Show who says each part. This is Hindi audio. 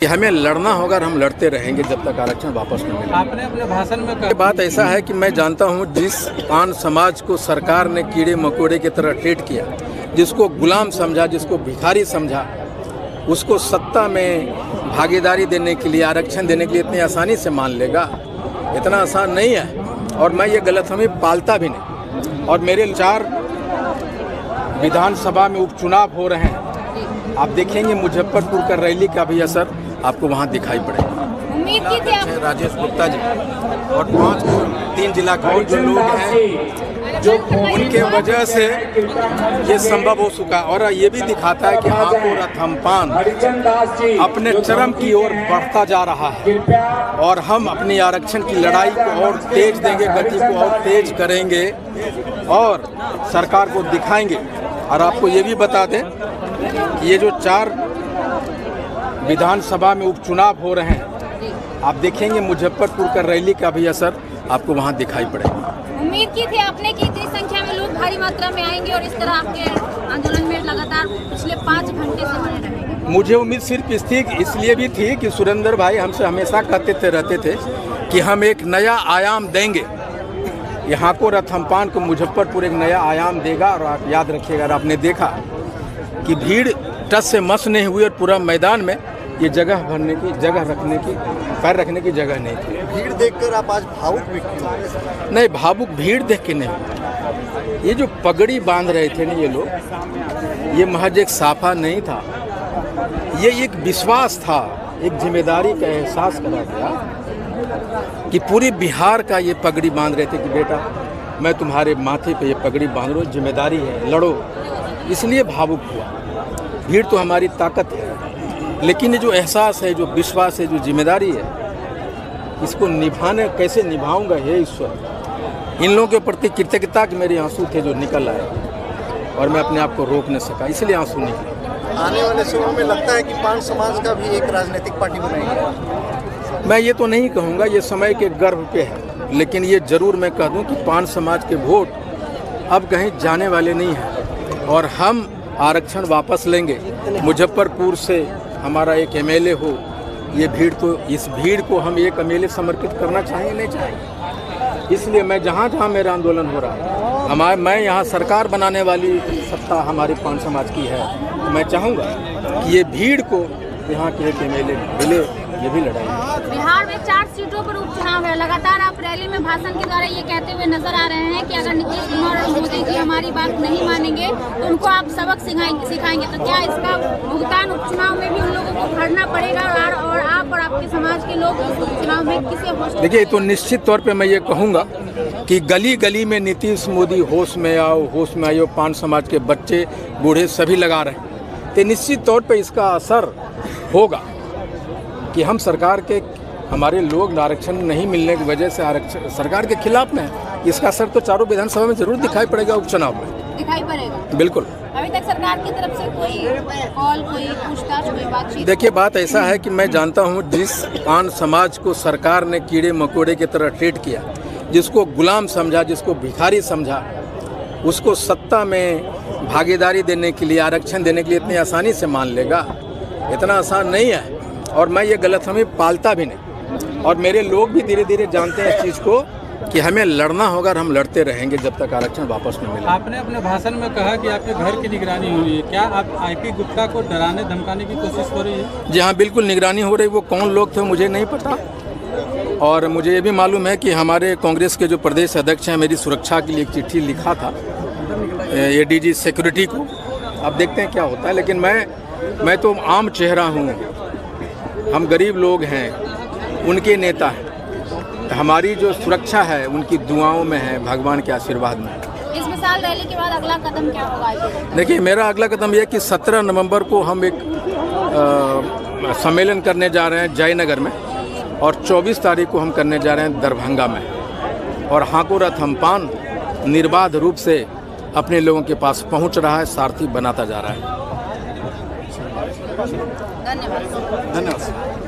Speaker 1: हमें लड़ना होगा और हम लड़ते रहेंगे जब तक आरक्षण वापस न मिले।
Speaker 2: आपने अपने भाषण में कहा
Speaker 1: बात ऐसा है कि मैं जानता हूं जिस पान समाज को सरकार ने कीड़े मकोड़े की तरह ट्रीट किया, जिसको गुलाम समझा, जिसको भिखारी समझा, उसको सत्ता में भागीदारी देने के लिए, आरक्षण देने के लिए इतनी आसानी से मान लेगा? इतना आसान नहीं है। और मैं ये गलतफहमी पालता भी नहीं। और मेरे 4 विधानसभा में उपचुनाव हो रहे हैं। आप देखेंगे मुजफ्फरपुर का रैली का भी असर आपको वहाँ दिखाई पड़ेगा।
Speaker 3: उम्मीद की थी आप
Speaker 1: राजेश गुप्ता जी और 3 जिला के और जो लोग हैं, जो उनके वजह से ये संभव हो चुका। और ये भी दिखाता है कि हापुड़ थम्पान अपने चरम की ओर बढ़ता जा रहा है और हम अपनी आरक्षण की लड़ाई को और तेज देंगे, गति को और तेज करेंगे और सरकार को दिखाएंगे। और आपको ये भी बता दें कि ये जो 4 विधानसभा में उपचुनाव हो रहे हैं, आप देखेंगे मुजफ्फरपुर का रैली का भी असर आपको वहाँ दिखाई पड़ेगा।
Speaker 3: उम्मीद की थी आपने कि इतनी संख्या में लोग भारी मात्रा में आएंगे और इस तरह आपके आंदोलन में लगातार पिछले 5 घंटे से बने रहेंगे?
Speaker 1: मुझे उम्मीद सिर्फ इसलिए भी थी कि सुरेंद्र भाई हमसे हमेशा रहते थे कि हम एक नया आयाम देंगे। यहाँ को रथम्पान को मुजफ्फरपुर एक नया आयाम देगा। और आप याद रखिएगा, अगर आपने देखा कि भीड़ टस से मस नहीं हुई और पूरा मैदान में ये जगह भरने की, जगह रखने की, पैर रखने की जगह नहीं थी।
Speaker 4: भीड़ देखकर आप आज भावुक भी क्यों?
Speaker 1: नहीं, भावुक भीड़ देख के नहीं। ये जो पगड़ी बांध रहे थे ना ये लोग, ये महज एक साफा नहीं था, ये एक विश्वास था, एक जिम्मेदारी का एहसास करा गया कि पूरे बिहार का ये पगड़ी बांध रहे थे कि बेटा मैं तुम्हारे माथे पे ये पगड़ी बांध रहा हूँ, जिम्मेदारी है, लड़ो। इसलिए भावुक हुआ। भीड़ तो हमारी ताकत है, लेकिन ये जो एहसास है, जो विश्वास है, जो जिम्मेदारी है, इसको निभाने कैसे निभाऊंगा हे ईश्वर। इन लोगों के प्रति कृतज्ञता के मेरे आंसू थे जो निकल आए और मैं अपने आप को रोक नहीं सका, इसलिए आंसू निकले।
Speaker 4: आने वाले समय में लगता है कि पान समाज का भी एक राजनीतिक पार्टी बनाएगी।
Speaker 1: मैं ये तो नहीं कहूँगा, ये समय के गर्भ पे है, लेकिन ये जरूर मैं कह दूँ कि पान समाज के वोट अब कहीं जाने वाले नहीं हैं और हम आरक्षण वापस लेंगे। मुजफ्फरपुर से हमारा एक एमएलए हो, ये भीड़ तो, इस भीड़ को हम एक एमएलए समर्पित करना चाहिए नहीं चाहिए। इसलिए मैं जहाँ जहाँ मेरा आंदोलन हो रहा है, मैं यहाँ सरकार बनाने वाली सत्ता हमारे पान समाज की है, तो मैं चाहूँगा कि ये भीड़ को यहाँ के एक एमएलए मिले, ये भी लड़ाई है।
Speaker 3: बिहार में 4 सीटों पर उपचुनाव है। लगातार आप रैली में भाषण के द्वारा ये कहते हुए नजर आ रहे हैं कि अगर नीतीश कुमार और मोदी जी हमारी बात नहीं मानेंगे तो उनको आप सबक सिखाएंगे। तो क्या इसका भुगतान उपचुनाव में भी उन लोगों को भरना पड़ेगा और आप और आपके समाज के लोग उपचुनाव में किसे होश?
Speaker 1: देखिए, तो निश्चित तौर पे मैं ये कहूँगा कि गली गली में नीतीश मोदी होश में आओ, होश में आइयो, पान समाज के बच्चे बूढ़े सभी लगा रहे हैं। तो निश्चित तौर पे इसका असर होगा कि हम सरकार के, हमारे लोग आरक्षण नहीं मिलने की वजह से आरक्षण सरकार के खिलाफ में है। इसका असर तो 4 विधानसभा में जरूर दिखाई पड़ेगा, उपचुनाव में
Speaker 3: दिखाई पड़ेगा।
Speaker 1: बिल्कुल।
Speaker 3: अभी तक सरकार की तरफ से कोई कॉल, कोई पूछताछ, कोई बातचीत?
Speaker 1: देखिए, बात ऐसा है कि मैं जानता हूं जिस पान समाज को सरकार ने कीड़े मकोड़े की तरह ट्रीट किया, जिसको गुलाम समझा, जिसको भिखारी समझा, उसको सत्ता में भागीदारी देने के लिए, आरक्षण देने के लिए इतनी आसानी से मान लेगा? इतना आसान नहीं है। और मैं ये गलतफहमी पालता भी नहीं। और मेरे लोग भी धीरे धीरे जानते हैं इस चीज़ को कि हमें लड़ना होगा और हम लड़ते रहेंगे जब तक आरक्षण वापस न मिले।
Speaker 2: आपने अपने भाषण में कहा कि आपके घर की निगरानी हो रही है। क्या आप आईपी गुप्ता को डराने धमकाने की कोशिश हो रही है?
Speaker 1: जी हाँ, बिल्कुल निगरानी हो रही। वो कौन लोग थे मुझे नहीं पता। और मुझे ये भी मालूम है कि हमारे कांग्रेस के जो प्रदेश अध्यक्ष हैं, मेरी सुरक्षा के लिए एक चिट्ठी लिखा था एडीजी सिक्योरिटी को। अब देखते हैं क्या होता है। लेकिन मैं तो आम चेहरा हूँ, हम गरीब लोग हैं, उनके नेता हैं। हमारी जो सुरक्षा है उनकी दुआओं में है, भगवान के आशीर्वाद में।
Speaker 3: इस मिसाल रैली के बाद अगला कदम क्या होगा?
Speaker 1: देखिए, मेरा अगला कदम यह कि 17 नवंबर को हम एक सम्मेलन करने जा रहे हैं जयनगर में और 24 तारीख को हम करने जा रहे हैं दरभंगा में। और हापुड़ थम्पान निर्बाध रूप से अपने लोगों के पास पहुंच रहा है, सारथी बनाता जा रहा है।
Speaker 3: धन्यवाद।
Speaker 4: धन्यवाद।